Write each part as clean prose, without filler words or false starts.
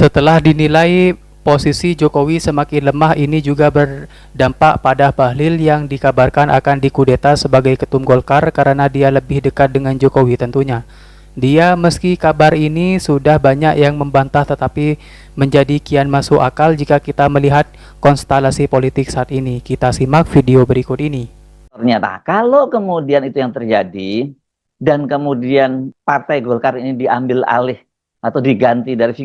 Setelah dinilai posisi Jokowi semakin lemah, ini juga berdampak pada Bahlil yang dikabarkan akan dikudeta sebagai ketum Golkar karena dia lebih dekat dengan Jokowi tentunya. Dia meski kabar ini sudah banyak yang membantah tetapi menjadi kian masuk akal jika kita melihat konstelasi politik saat ini. Kita simak video berikut ini. Ternyata kalau kemudian itu yang terjadi dan kemudian Partai Golkar ini diambil alih atau diganti dari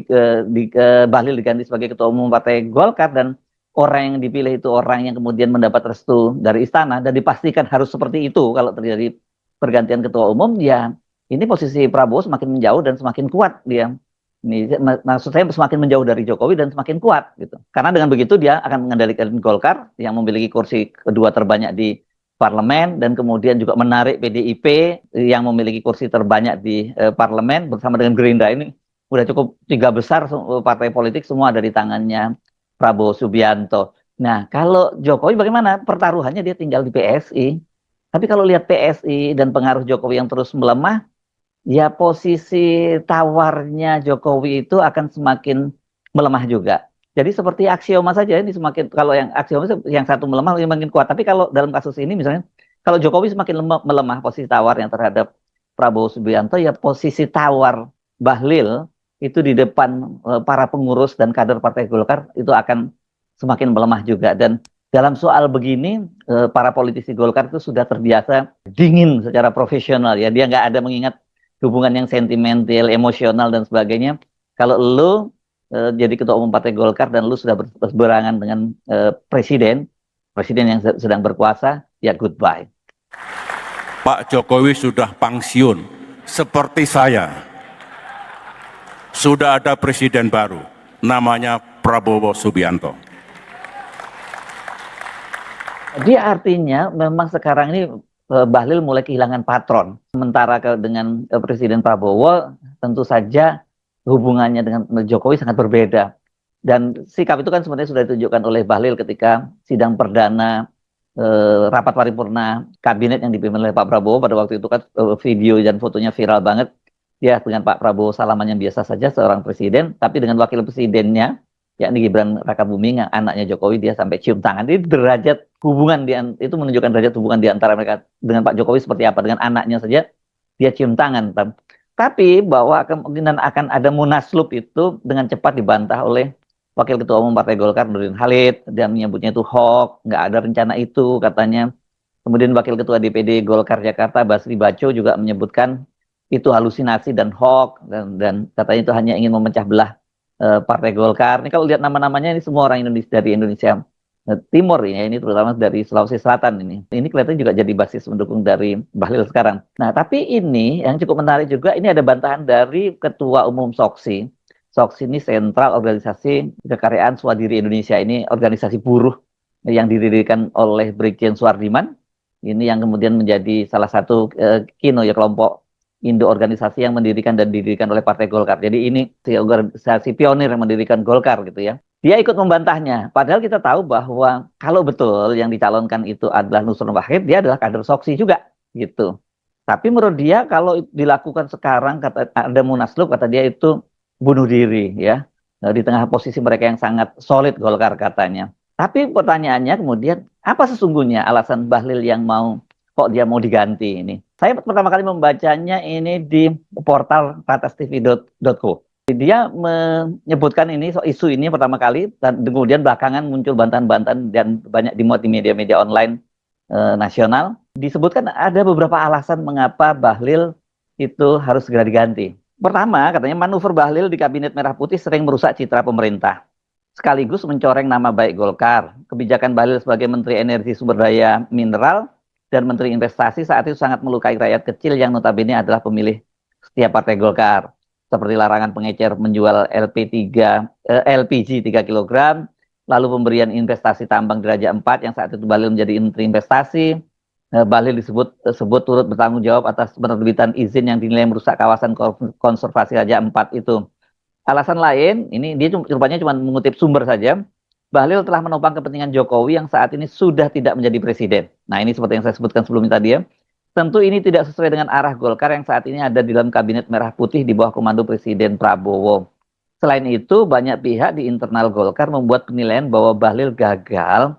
Bahlil diganti sebagai ketua umum Partai Golkar dan orang yang dipilih itu orang yang kemudian mendapat restu dari istana dan dipastikan harus seperti itu kalau terjadi pergantian ketua umum, ya ini posisi Prabowo semakin menjauh dan semakin kuat dia. Ini maksud saya semakin menjauh dari Jokowi dan semakin kuat gitu. Karena dengan begitu dia akan mengendalikan Golkar yang memiliki kursi kedua terbanyak di parlemen dan kemudian juga menarik PDIP yang memiliki kursi terbanyak di parlemen bersama dengan Gerindra. Ini udah cukup 3 besar partai politik semua ada di tangannya Prabowo Subianto. Nah, kalau Jokowi bagaimana? Pertaruhannya dia tinggal di PSI. Tapi kalau lihat PSI dan pengaruh Jokowi yang terus melemah, ya posisi tawarnya Jokowi itu akan semakin melemah juga. Jadi seperti aksioma saja, ini semakin kalau yang aksioma yang satu melemah yang makin kuat. Tapi kalau dalam kasus ini misalnya, kalau Jokowi semakin melemah posisi tawarnya terhadap Prabowo Subianto, ya posisi tawar Bahlil itu di depan para pengurus dan kader Partai Golkar itu akan semakin melemah juga. Dan dalam soal begini, para politisi Golkar itu sudah terbiasa dingin secara profesional ya. Dia nggak ada mengingat hubungan yang sentimental, emosional dan sebagainya. Kalau lu jadi ketua umum Partai Golkar dan lu sudah berseberangan dengan presiden yang sedang berkuasa, ya goodbye. Pak Jokowi sudah pensiun, seperti saya. Sudah ada presiden baru, namanya Prabowo Subianto. Jadi artinya memang sekarang ini Bahlil mulai kehilangan patron. Sementara dengan Presiden Prabowo tentu saja hubungannya dengan Jokowi sangat berbeda. Dan sikap itu kan sebenarnya sudah ditunjukkan oleh Bahlil ketika sidang perdana rapat paripurna kabinet yang dipimpin oleh Pak Prabowo. Pada waktu itu kan video dan fotonya viral banget. Ya, dengan Pak Prabowo salaman yang biasa saja seorang presiden, tapi dengan wakil presidennya yakni Gibran Rakabuming, anaknya Jokowi, dia sampai cium tangan. Jadi derajat hubungan itu menunjukkan derajat hubungan di antara mereka dengan Pak Jokowi seperti apa. Dengan anaknya saja dia cium tangan. Tapi bahwa kemungkinan akan ada munaslup itu dengan cepat dibantah oleh Wakil Ketua Umum Partai Golkar Nurdin Halid. Dia menyebutnya itu hoax, nggak ada rencana itu katanya. Kemudian Wakil Ketua DPD Golkar Jakarta Basri Baco juga menyebutkan itu halusinasi dan hoax dan katanya itu hanya ingin memecah belah Partai Golkar. Ini kalau lihat nama-namanya ini semua orang Indonesia dari Indonesia Timur ini terutama dari Sulawesi Selatan ini. Ini kelihatan juga jadi basis mendukung dari Bahlil sekarang. Nah, tapi ini yang cukup menarik juga, ini ada bantahan dari Ketua Umum Soksi. Soksi ini Sentral Organisasi Kekaryaan Swadiri Indonesia. Ini organisasi buruh yang didirikan oleh Brigjen Suardiman. Ini yang kemudian menjadi salah satu kelompok Indo organisasi yang mendirikan dan didirikan oleh Partai Golkar. Jadi ini organisasi pionir yang mendirikan Golkar gitu ya. Dia ikut membantahnya. Padahal kita tahu bahwa kalau betul yang dicalonkan itu adalah Nusron Wahid, dia adalah kader Soksi juga gitu. Tapi menurut dia kalau dilakukan sekarang, kata ada munaslup, kata dia itu bunuh diri ya. Di tengah posisi mereka yang sangat solid Golkar katanya. Tapi pertanyaannya kemudian apa sesungguhnya alasan Bahlil yang kok dia mau diganti ini? Saya pertama kali membacanya ini di portal ratastv.co. Dia menyebutkan ini isu ini pertama kali dan kemudian belakangan muncul bantahan-bantahan dan banyak dimuat di media-media online nasional. Disebutkan ada beberapa alasan mengapa Bahlil itu harus segera diganti. Pertama, katanya manuver Bahlil di Kabinet Merah Putih sering merusak citra pemerintah, sekaligus mencoreng nama baik Golkar. Kebijakan Bahlil sebagai Menteri Energi Sumber Daya Mineral dan Menteri Investasi saat itu sangat melukai rakyat kecil yang notabene adalah pemilih setiap Partai Golkar. Seperti larangan pengecer menjual LPG 3 kg, lalu pemberian investasi tambang di Raja 4 yang saat itu Bahlil menjadi Menteri Investasi. Bahlil disebut turut bertanggung jawab atas penerbitan izin yang dinilai merusak kawasan konservasi Raja 4 itu. Alasan lain, ini dia rupanya cuma mengutip sumber saja. Bahlil telah menopang kepentingan Jokowi yang saat ini sudah tidak menjadi presiden. Nah, ini seperti yang saya sebutkan sebelumnya tadi ya. Tentu ini tidak sesuai dengan arah Golkar yang saat ini ada di dalam Kabinet Merah Putih di bawah komando Presiden Prabowo. Selain itu, banyak pihak di internal Golkar membuat penilaian bahwa Bahlil gagal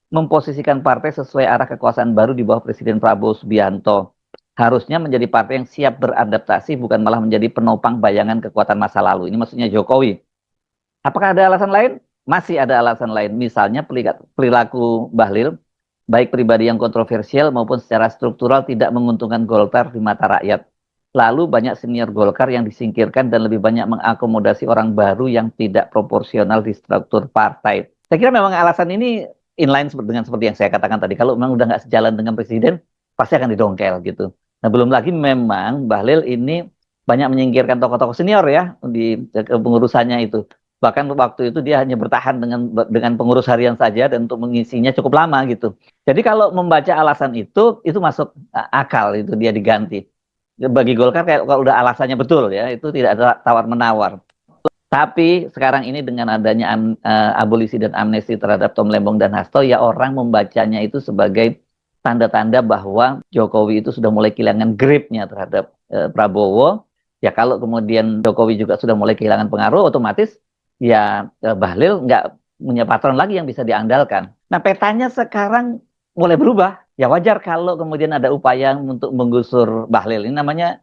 memposisikan partai sesuai arah kekuasaan baru di bawah Presiden Prabowo Subianto. Harusnya menjadi partai yang siap beradaptasi, bukan malah menjadi penopang bayangan kekuatan masa lalu. Ini maksudnya Jokowi. Apakah ada alasan lain? Masih ada alasan lain. Misalnya perilaku Bahlil, baik pribadi yang kontroversial maupun secara struktural tidak menguntungkan Golkar di mata rakyat. Lalu banyak senior Golkar yang disingkirkan dan lebih banyak mengakomodasi orang baru yang tidak proporsional di struktur partai. Saya kira memang alasan ini inline dengan seperti yang saya katakan tadi. Kalau memang udah nggak sejalan dengan presiden, pasti akan didongkel gitu. Nah, belum lagi memang Bahlil ini banyak menyingkirkan tokoh-tokoh senior ya di pengurusannya itu. Bahkan waktu itu dia hanya bertahan dengan pengurus harian saja dan untuk mengisinya cukup lama gitu. Jadi kalau membaca alasan itu masuk akal, itu dia diganti. Bagi Golkar kalau udah alasannya betul ya, itu tidak ada tawar-menawar. Tapi sekarang ini dengan adanya abolisi dan amnesti terhadap Tom Lembong dan Hasto, ya orang membacanya itu sebagai tanda-tanda bahwa Jokowi itu sudah mulai kehilangan gripnya terhadap Prabowo. Ya kalau kemudian Jokowi juga sudah mulai kehilangan pengaruh, otomatis ya Bahlil nggak punya patron lagi yang bisa diandalkan. Nah, petanya sekarang mulai berubah. Ya wajar kalau kemudian ada upaya untuk menggusur Bahlil. Ini namanya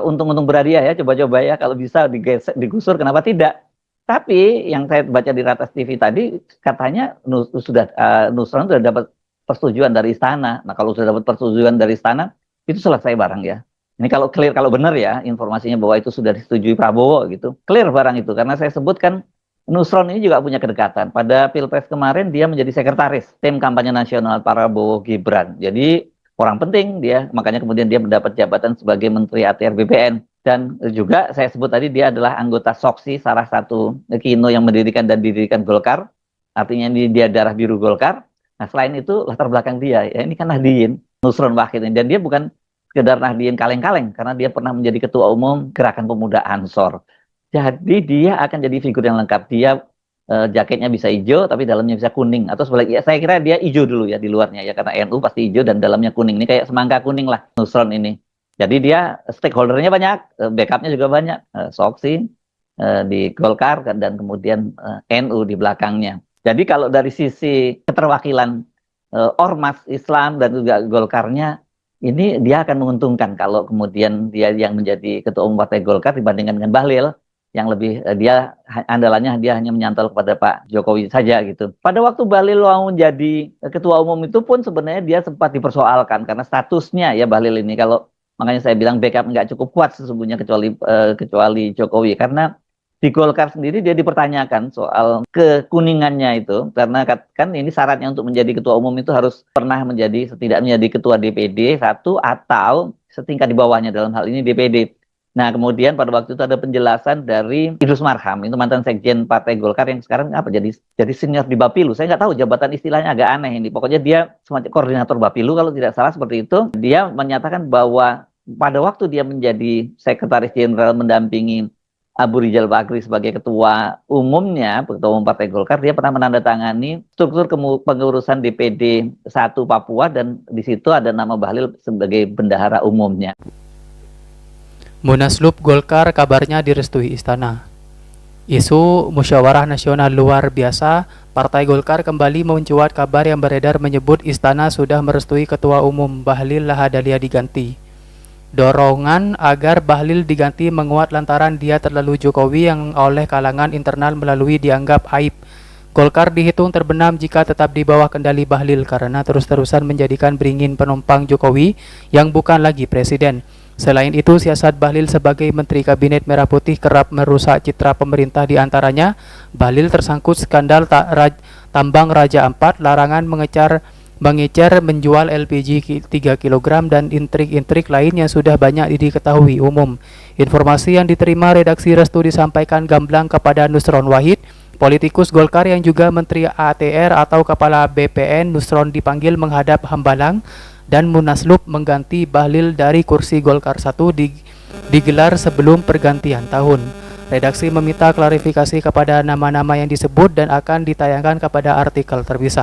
untung-untung berhadiah ya, coba-coba ya, kalau bisa digusur, kenapa tidak? Tapi yang saya baca di Ratas TV tadi, katanya Nusron sudah dapat persetujuan dari istana. Nah, kalau sudah dapat persetujuan dari istana, itu selesai barang ya. Ini kalau clear, kalau benar ya informasinya bahwa itu sudah disetujui Prabowo gitu. Clear barang itu, karena saya sebutkan Nusron ini juga punya kedekatan. Pada Pilpres kemarin dia menjadi sekretaris tim kampanye nasional Prabowo Gibran. Jadi orang penting dia, makanya kemudian dia mendapat jabatan sebagai Menteri ATR BPN. Dan juga saya sebut tadi dia adalah anggota SOKSI, salah satu Kino yang mendirikan dan didirikan Golkar. Artinya dia darah biru Golkar. Nah, selain itu latar belakang dia, ya ini kan Nahdien Nusron Wahid ini, dan dia bukan sekedar Nahdien kaleng-kaleng, karena dia pernah menjadi ketua umum Gerakan Pemuda Ansor. Jadi dia akan jadi figur yang lengkap. Dia jaketnya bisa hijau, tapi dalamnya bisa kuning, atau sebaliknya. Saya kira dia hijau dulu ya di luarnya ya, karena NU pasti hijau dan dalamnya kuning. Ini kayak semangka kuning lah Nusron ini. Jadi dia stakeholdernya banyak, backupnya juga banyak, SOKSI di Golkar dan kemudian NU di belakangnya. Jadi kalau dari sisi keterwakilan Ormas Islam dan juga Golkarnya, ini dia akan menguntungkan kalau kemudian dia yang menjadi ketua umum partai Golkar dibandingkan dengan Bahlil, yang lebih dia andalannya dia hanya menyantol kepada Pak Jokowi saja gitu. Pada waktu Bahlil mau jadi ketua umum itu pun sebenarnya dia sempat dipersoalkan karena statusnya ya Bahlil ini, kalau makanya saya bilang backup nggak cukup kuat sesungguhnya kecuali Jokowi, karena di Golkar sendiri dia dipertanyakan soal kekuningannya itu, karena kan ini syaratnya untuk menjadi ketua umum itu harus pernah menjadi setidaknya menjadi ketua DPD satu atau setingkat di bawahnya, dalam hal ini DPD. Nah, kemudian pada waktu itu ada penjelasan dari Idrus Marham, itu mantan sekjen Partai Golkar yang sekarang jadi senior di Bapilu. Saya nggak tahu jabatan istilahnya, agak aneh ini. Pokoknya dia semacam koordinator Bapilu kalau tidak salah seperti itu. Dia menyatakan bahwa pada waktu dia menjadi sekretaris jenderal mendampingi Abu Rizal Bakri sebagai ketua umumnya, ketua umum Partai Golkar, dia pernah menandatangani struktur pengurusan DPD 1 Papua, dan di situ ada nama Bahlil sebagai bendahara umumnya. Munaslup Golkar kabarnya direstui istana. Isu musyawarah nasional luar biasa, Partai Golkar kembali mencuat kabar yang beredar menyebut istana sudah merestui ketua umum Bahlil Lahadalia diganti. Dorongan agar Bahlil diganti menguat lantaran dia terlalu Jokowi yang oleh kalangan internal melalui dianggap aib. Golkar dihitung terbenam jika tetap di bawah kendali Bahlil karena terus-terusan menjadikan beringin penumpang Jokowi yang bukan lagi presiden. Selain itu, siasat Bahlil sebagai Menteri Kabinet Merah Putih kerap merusak citra pemerintah, di antaranya Bahlil tersangkut skandal tambang Raja Ampat, larangan mengecer menjual LPG 3 kg dan intrik-intrik lain yang sudah banyak diketahui umum. Informasi yang diterima redaksi Restu disampaikan gamblang kepada Nusron Wahid, politikus Golkar yang juga Menteri ATR atau Kepala BPN. Nusron dipanggil menghadap Hambalang dan Munaslup mengganti Bahlil dari kursi Golkar 1 digelar sebelum pergantian tahun. Redaksi meminta klarifikasi kepada nama-nama yang disebut dan akan ditayangkan kepada artikel terpisah.